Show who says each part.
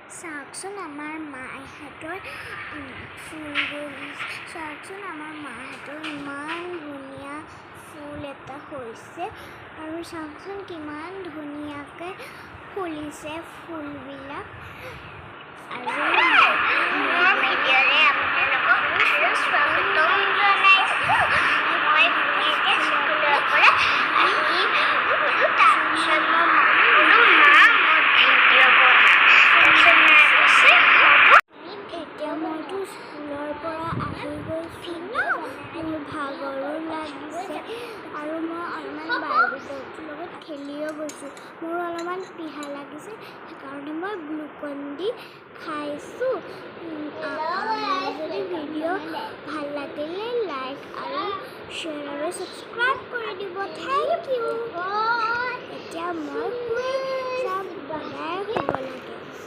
Speaker 1: চাওকচোন আমাৰ মাহঁতৰ চাওকচোন আমাৰ মাহঁতৰ ইমান ধুনীয়া ফুল এটা হৈছে আৰু চাওকচোন কিমান ধুনীয়াকৈ ফুলিছে ফুলবিলাক। আৰু ভিডিঅ'লৈ আপোনালোকক স্বাগতম জনাইছোঁ। মই স্কুলৰ পৰা আহি তাৰপিছত মই এতিয়া মইতো স্কুলৰ পৰা আহি গৈছোঁ ন, মোৰ ভাগৰো লাগিছে আৰু মই অলপমান বাৰ্বি ডলটোৰ লগত খেলিও গৈছোঁ। মোৰ অলপমান পিহা লাগিছে, সেইকাৰণে মই গ্লুকন ডি খাইছোঁ। যদি ভিডিঅ' ভাল লাগিলে লাইক আৰু শ্বেয়াৰ আৰু ছাবস্ক্ৰাইব কৰি দিব। Thank you. এতিয়া মই শুই যাম, বনাই শুব লাগে।